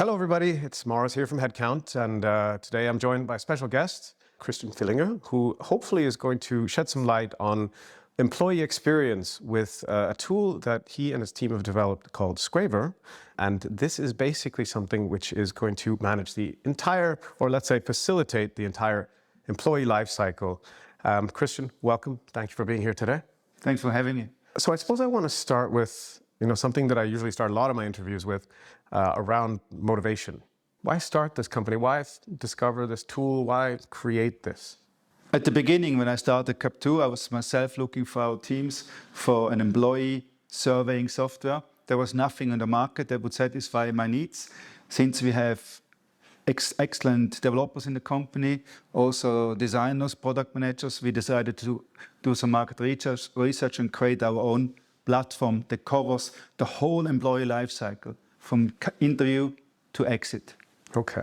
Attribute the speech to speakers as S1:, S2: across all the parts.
S1: Hello, everybody. It's Morris here from Headcount, and today I'm joined by a special guest, Christian Fillinger, who hopefully is going to shed some light on employee experience with a tool that he and his team have developed called Screver. And this is basically something which is going to manage the entire, or let's say facilitate the entire employee life cycle. Christian, welcome. Thank you for being here today.
S2: Thanks for having me.
S1: So I suppose I want to start with something that I usually start a lot of my interviews with around motivation. Why start this company? Why discover this tool? Why create this?
S2: At the beginning, when I started Cap2, I was myself looking for our teams for an employee surveying software. There was nothing on the market that would satisfy my needs. Since we have excellent developers in the company, also designers, product managers, we decided to do some market research and create our own platform that covers the whole employee life cycle, from interview to exit.
S1: Okay.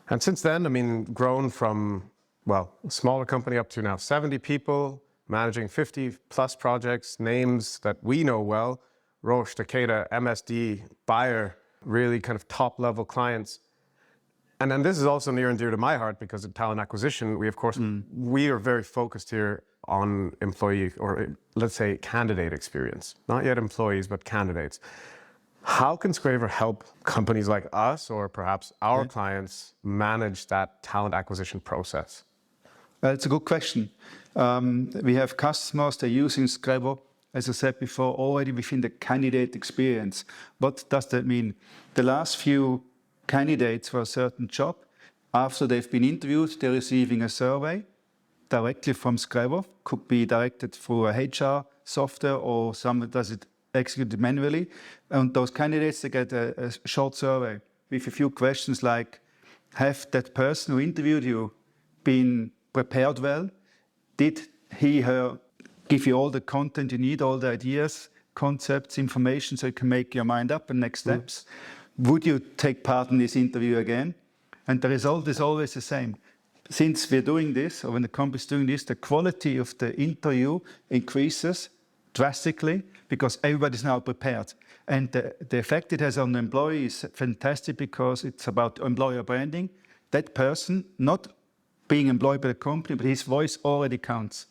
S1: And since then, grown from, well, a smaller company up to now 70 people, managing 50 plus projects, names that we know well, Roche, Takeda, MSD, Bayer, really kind of top level clients. And then this is also near and dear to my heart because of talent acquisition. We, of course, we are very focused here on employee, or let's say candidate experience. Not yet employees, but candidates. How can Screver help companies like us, or perhaps our clients, manage that talent acquisition process?
S2: It's a good question. We have customers, they're using Screver, as I said before, already within the candidate experience. What does that mean? The last few candidates for a certain job, after they've been interviewed, they're receiving a survey directly from Screver. Could be directed through a HR software, or someone does it executed manually. And those candidates, they get a short survey with a few questions like, have that person who interviewed you been prepared well? Did he, her give you all the content you need, all the ideas, concepts, information, so you can make your mind up and next steps? Would you take part in this interview again? And the result is always the same. Since we're doing this, or when the company is doing this, the quality of the interview increases drastically because everybody's now prepared. And the effect it has on the employee is fantastic because it's about employer branding. That person, not being employed by the company, but his voice already counts.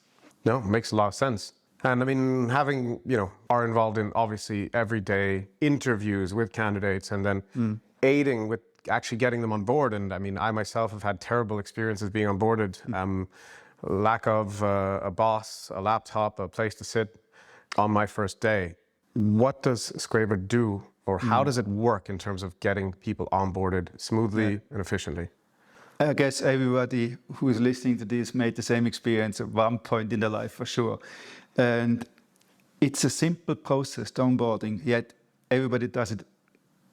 S1: No, makes a lot of sense. And having, are involved in obviously everyday interviews with candidates and then aiding with actually getting them on board. And I myself have had terrible experiences being onboarded. Lack of a boss, a laptop, a place to sit on my first day. What does Screver do, or how does it work in terms of getting people onboarded smoothly and efficiently?
S2: I guess everybody who is listening to this made the same experience at one point in their life, for sure. And it's a simple process, the onboarding, yet everybody does it.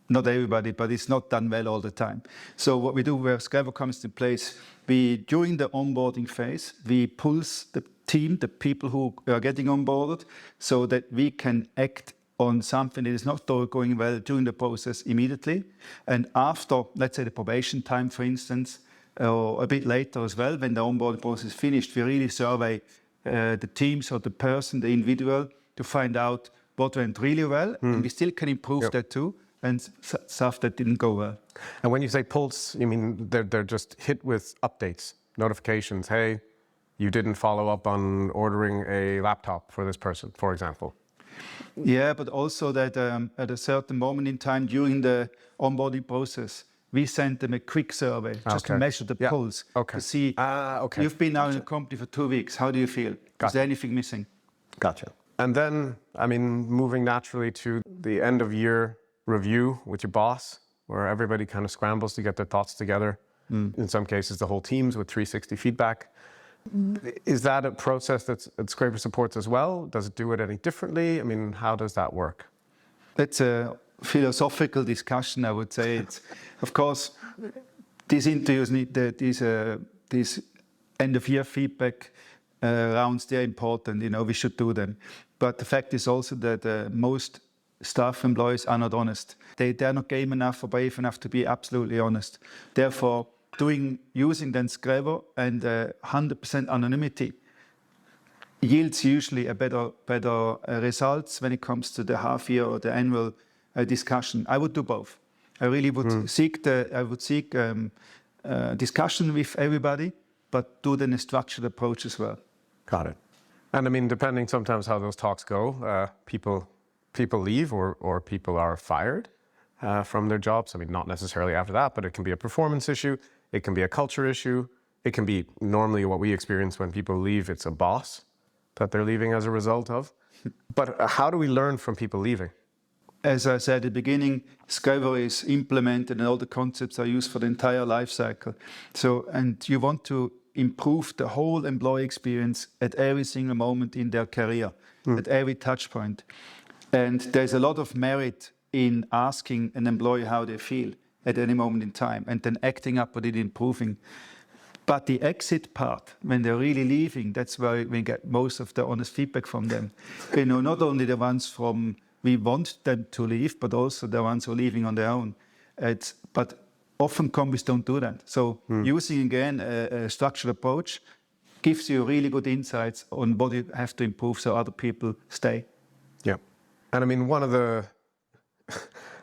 S2: Not everybody, but it's not done well all the time. So what we do, where Screver comes into place, during the onboarding phase, we pulse the team, the people who are getting onboarded, so that we can act on something that is not going well during the process immediately. And after, let's say, the probation time, for instance, or a bit later as well, when the onboarding process is finished, we really survey the teams or the person, the individual, to find out what went really well. And we still can improve that too, and stuff that didn't go well.
S1: And when you say pulse, you mean they're just hit with updates, notifications. Hey, you didn't follow up on ordering a laptop for this person, for example.
S2: Yeah, but also that at a certain moment in time during the onboarding process, we sent them a quick survey just to measure the pulse, to see, you've been now in the company for 2 weeks, how do you feel? Is there anything missing?
S1: Gotcha. And then, moving naturally to the end of year review with your boss, where everybody kind of scrambles to get their thoughts together. In some cases, the whole teams with 360 feedback. Is that a process that Screver supports as well? Does it do it any differently? How does that work?
S2: It's a philosophical discussion, I would say. It's, of course, these interviews need these end-of-year feedback rounds. They're important. We should do them. But the fact is also that most staff employees are not honest. They're not game enough or brave enough to be absolutely honest. Therefore, using then Screver and 100% anonymity yields usually a better results when it comes to the half-year or the annual discussion. I would do both. I really would seek discussion with everybody, but do then a structured approach as well.
S1: Got it. And I mean, depending sometimes how those talks go, people leave or people are fired from their jobs. I mean, not necessarily after that, but it can be a performance issue. It can be a culture issue. It can be normally what we experience when people leave. It's a boss that they're leaving as a result of. But how do we learn from people leaving?
S2: As I said at the beginning, Screver is implemented and all the concepts are used for the entire life cycle. So, and you want to improve the whole employee experience at every single moment in their career, at every touch point. And there's a lot of merit in asking an employee how they feel at any moment in time and then acting up on it, improving. But the exit part, when they're really leaving, that's where we get most of the honest feedback from them. You know, not only the ones from we want them to leave, but also the ones who are leaving on their own. But often companies don't do that. So using, again, a structured approach gives you really good insights on what you have to improve so other people stay.
S1: Yeah. And I mean, one of the,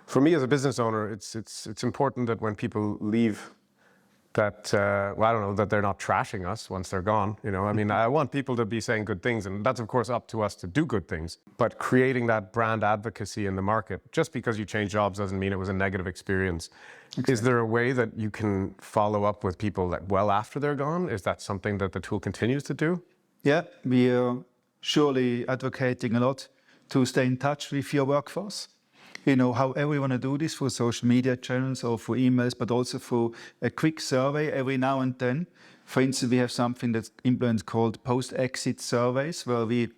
S1: for me as a business owner, it's important that when people leave, that, well, I don't know, that they're not trashing us once they're gone. You know, I mean, I want people to be saying good things, and that's of course up to us to do good things. But creating that brand advocacy in the market, just because you change jobs doesn't mean it was a negative experience. Exactly. Is there a way that you can follow up with people like well after they're gone? Is that something that the tool continues to do?
S2: Yeah, we are surely advocating a lot to stay in touch with your workforce. You know, however you want to do this, through social media channels or through emails, but also through a quick survey every now and then. For instance, we have something that's implemented called post-exit surveys, where we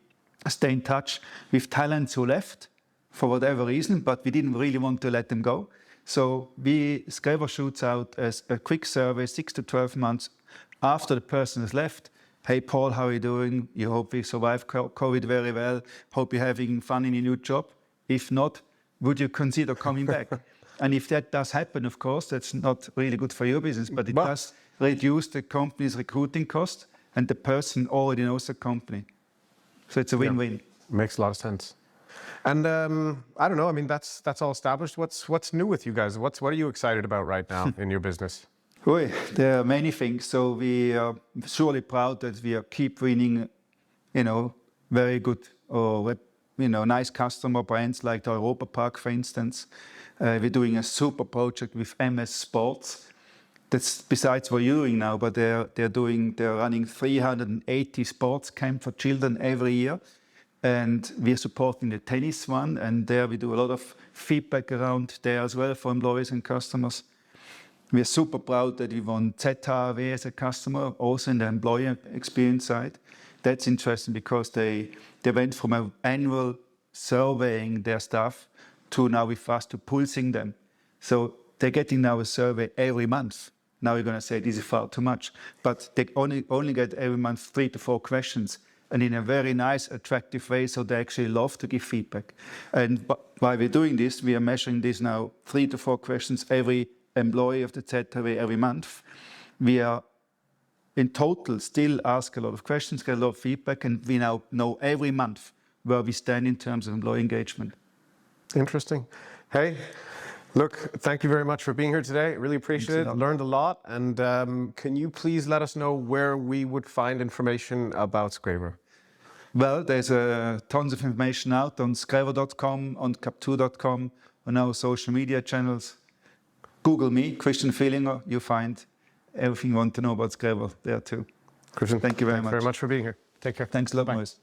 S2: stay in touch with talents who left for whatever reason, but we didn't really want to let them go. So Screver shoots out as a quick survey 6 to 12 months after the person has left. Hey, Paul, how are you doing? You hope we survived COVID very well. Hope you're having fun in your new job. If not, would you consider coming back? And if that does happen, of course, that's not really good for your business, but it does reduce the company's recruiting cost, and the person already knows the company. So it's a win-win.
S1: Yeah, makes a lot of sense. And I don't know, I mean, that's all established. What's new with you guys? What are you excited about right now in your business?
S2: Well, there are many things. So we are surely proud that we keep winning, you know, very good or nice customer brands like the Europa Park, for instance. We're doing a super project with MS Sports. That's besides what you're doing now, but they're running 380 sports camp for children every year. And we're supporting the tennis one, and there we do a lot of feedback around there as well for employees and customers. We're super proud that we won ZHAW as a customer, also in the employee experience side. That's interesting because they went from an annual surveying their staff to now with us to pulsing them. So they're getting now a survey every month. Now you're going to say this is far too much, but they only get every month 3 to 4 questions, and in a very nice, attractive way, so they actually love to give feedback. And while we're doing this, we are measuring this now 3 to 4 questions every employee of the ZHAW every month. We are in total still ask a lot of questions, get a lot of feedback, and we now know every month where we stand in terms of employee engagement. Interesting.
S1: Hey, look, thank you very much for being here today. Really appreciate it. Learned a lot. And can you please let us know where we would find information about Screver?
S2: Well, there's tons of information out on screver.com, on cap2.com, on our social media channels. Google me, Christian Villinger, you find everything you want to know about Screver there too.
S1: Christian,
S2: thank you very much.
S1: Very much for being here. Take care.
S2: Thanks a lot,
S1: Bye.
S2: Moise.